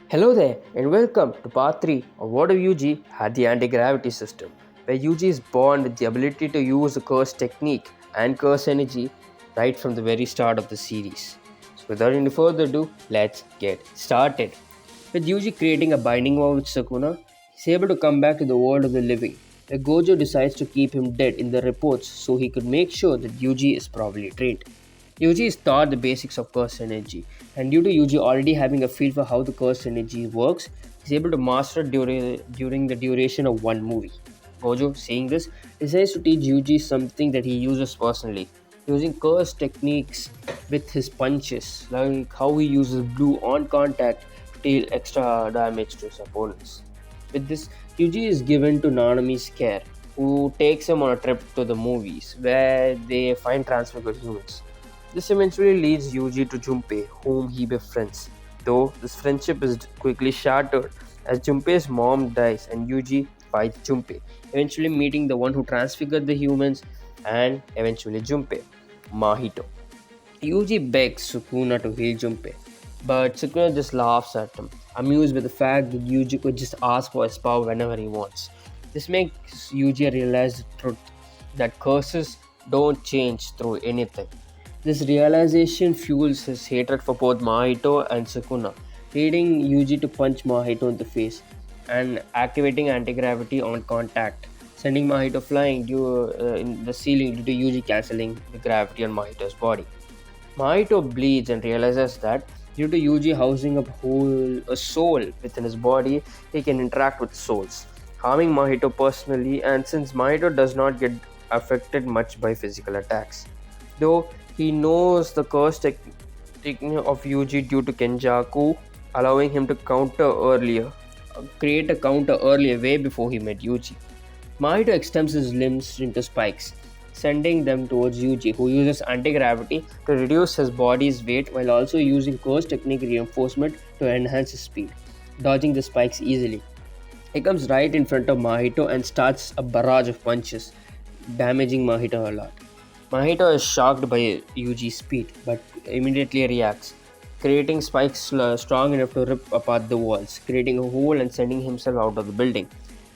Hello there, and welcome to part 3 of What if Yuji had the anti-gravity system, where Yuji is born with the ability to use the curse technique and curse energy right from the very start of the series. So without any further ado, let's get started. With Yuji creating a binding vow with Sukuna, he's able to come back to the world of the living, where Gojo decides to keep him dead in the reports so he could make sure that Yuji is properly trained. Yuji is taught the basics of curse energy, and due to Yuji already having a feel for how the curse energy works, he's able to master it during the duration of one movie. Gojo, seeing this, decides to teach Yuji something that he uses personally, using curse techniques with his punches, like how he uses blue on contact to deal extra damage to his opponents. With this, Yuji is given to Nanami's care, who takes him on a trip to the movies, where they find transfigured humans. This eventually leads Yuji to Junpei, whom he befriends, though this friendship is quickly shattered as Junpei's mom dies and Yuji fights Junpei, eventually meeting the one who transfigured the humans and eventually Junpei, Mahito. Yuji begs Sukuna to heal Junpei, but Sukuna just laughs at him, amused with the fact that Yuji could just ask for his power whenever he wants. This makes Yuji realize the truth that curses don't change through anything. This realization fuels his hatred for both Mahito and Sukuna, leading Yuji to punch Mahito in the face and activating anti-gravity on contact, sending Mahito flying in the ceiling due to Yuji cancelling the gravity on Mahito's body. Mahito bleeds and realizes that due to Yuji housing a soul within his body, he can interact with souls, harming Mahito personally, and since Mahito does not get affected much by physical attacks. Though he knows the curse technique of Yuji due to Kenjaku, allowing him to create a counter earlier way before he met Yuji. Mahito extends his limbs into spikes, sending them towards Yuji, who uses anti-gravity to reduce his body's weight while also using curse technique reinforcement to enhance his speed, dodging the spikes easily. He comes right in front of Mahito and starts a barrage of punches, damaging Mahito a lot. Mahito is shocked by Yuji's speed, but immediately reacts, creating spikes strong enough to rip apart the walls, creating a hole and sending himself out of the building.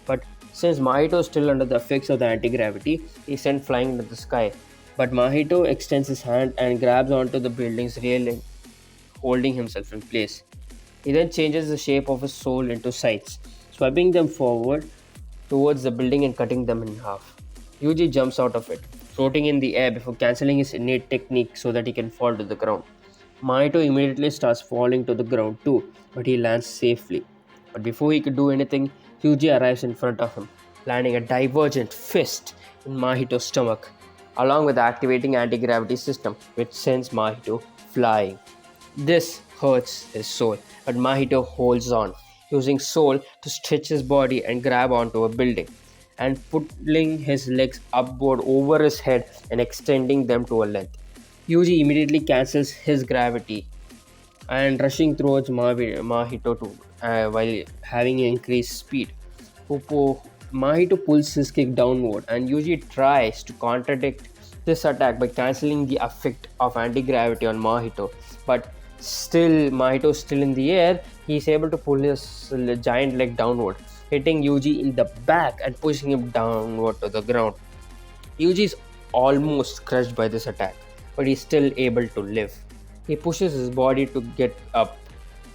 But since Mahito is still under the effects of the anti-gravity, he is sent flying into the sky. But Mahito extends his hand and grabs onto the building's railing, holding himself in place. He then changes the shape of his soul into sights, swiping them forward towards the building and cutting them in half. Yuji jumps out of it, floating in the air before cancelling his innate technique so that he can fall to the ground. Mahito immediately starts falling to the ground too, but he lands safely. But before he could do anything, Yuji arrives in front of him, landing a divergent fist in Mahito's stomach, along with activating anti-gravity system, which sends Mahito flying. This hurts his soul, but Mahito holds on, using soul to stretch his body and grab onto a building, and pulling his legs upward over his head and extending them to a length. Yuji immediately cancels his gravity and rushing towards Mahito while having increased speed. Mahito pulls his kick downward and Yuji tries to contradict this attack by cancelling the effect of anti-gravity on Mahito, but still Mahito is still in the air. He is able to pull his giant leg downward, hitting Yuji in the back and pushing him downward to the ground. Yuji is almost crushed by this attack, but he is still able to live. He pushes his body to get up,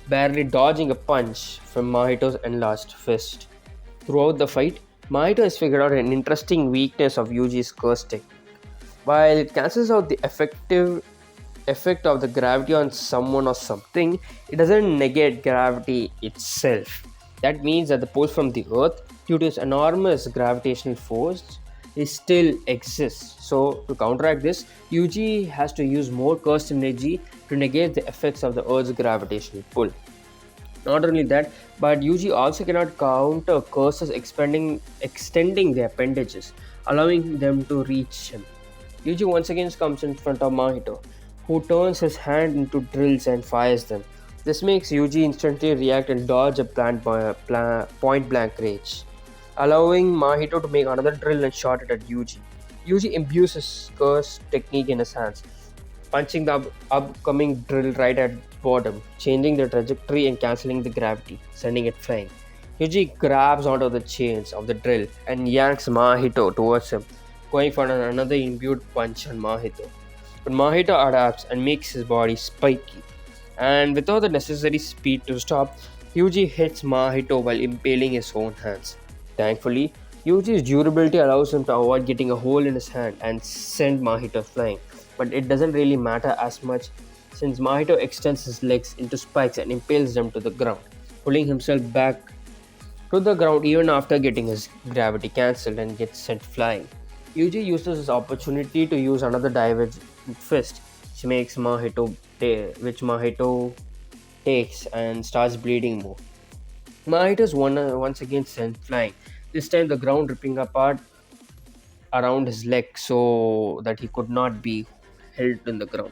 barely dodging a punch from Mahito's enlarged fist. Throughout the fight, Mahito has figured out an interesting weakness of Yuji's curse technique. While it cancels out the effect of the gravity on someone or something, it doesn't negate gravity itself. That means that the pull from the earth, due to its enormous gravitational force, it still exists. So, to counteract this, Yuji has to use more cursed energy to negate the effects of the earth's gravitational pull. Not only that, but Yuji also cannot counter curses extending their appendages, allowing them to reach him. Yuji once again comes in front of Mahito, who turns his hand into drills and fires them. This makes Yuji instantly react and dodge a point blank range, allowing Mahito to make another drill and shot it at Yuji. Yuji imbues his curse technique in his hands, punching the upcoming drill right at bottom, changing the trajectory and cancelling the gravity, sending it flying. Yuji grabs onto the chains of the drill and yanks Mahito towards him, going for another imbued punch on Mahito. But Mahito adapts and makes his body spiky, and without the necessary speed to stop, Yuji hits Mahito while impaling his own hands. Thankfully, Yuji's durability allows him to avoid getting a hole in his hand and send Mahito flying, but it doesn't really matter as much since Mahito extends his legs into spikes and impales them to the ground, pulling himself back to the ground even after getting his gravity cancelled and gets sent flying. Yuji uses this opportunity to use another divergent fist, which Mahito takes and starts bleeding more. Mahito is once again sent flying. This time, the ground ripping apart around his leg so that he could not be held in the ground.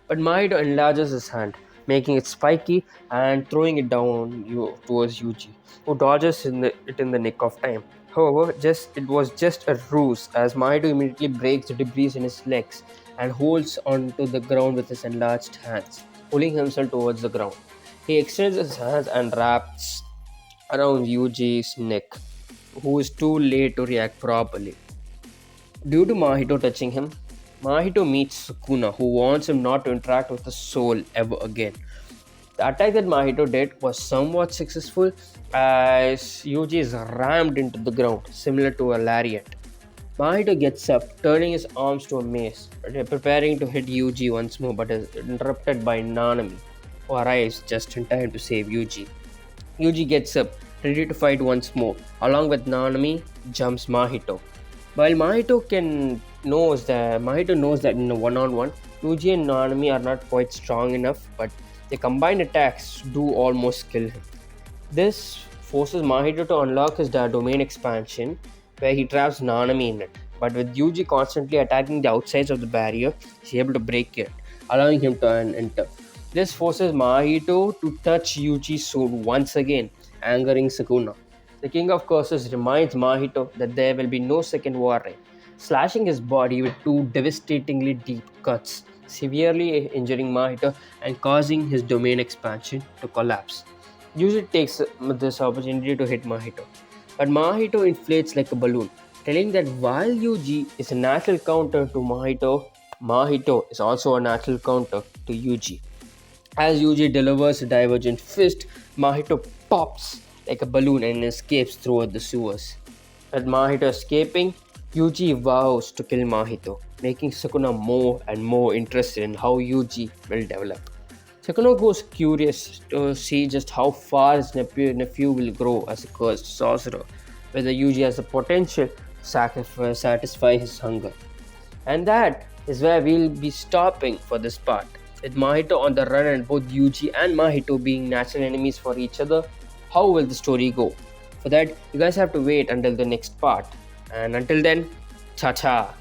But Mahito enlarges his hand, making it spiky and throwing it down towards Yuji, who dodges it in the nick of time. However, it was just a ruse, as Mahito immediately breaks the debris in his legs and holds onto the ground with his enlarged hands, pulling himself towards the ground. He extends his hands and wraps around Yuji's neck, who is too late to react properly. Due to Mahito touching him, Mahito meets Sukuna, who warns him not to interact with the soul ever again. The attack that Mahito did was somewhat successful as Yuji is rammed into the ground, similar to a lariat. Mahito gets up, turning his arms to a mace, preparing to hit Yuji once more, but is interrupted by Nanami, who arrives just in time to save Yuji. Yuji gets up, ready to fight once more. Along with Nanami, jumps Mahito. While Mahito knows that in a one-on-one, Yuji and Nanami are not quite strong enough, but their combined attacks do almost kill him. This forces Mahito to unlock his domain expansion, where he traps Nanami in it. But with Yuji constantly attacking the outsides of the barrier, he's able to break it, allowing him to enter. This forces Mahito to touch Yuji's sword once again, angering Sukuna. The King of Curses reminds Mahito that there will be no second warning, slashing his body with two devastatingly deep cuts, severely injuring Mahito and causing his domain expansion to collapse. Yuji takes this opportunity to hit Mahito, but Mahito inflates like a balloon, telling that while Yuji is a natural counter to Mahito is also a natural counter to Yuji. As Yuji delivers a divergent fist, Mahito pops like a balloon and escapes throughout the sewers. With Mahito escaping, Yuji vows to kill Mahito, making Sukuna more and more interested in how Yuji will develop. Sukuna goes curious to see just how far his nephew will grow as a cursed sorcerer, whether Yuji has the potential to satisfy his hunger. And that is where we'll be stopping for this part. With Mahito on the run and both Yuji and Mahito being natural enemies for each other, how will the story go? For that, you guys have to wait until the next part. And until then, cha cha!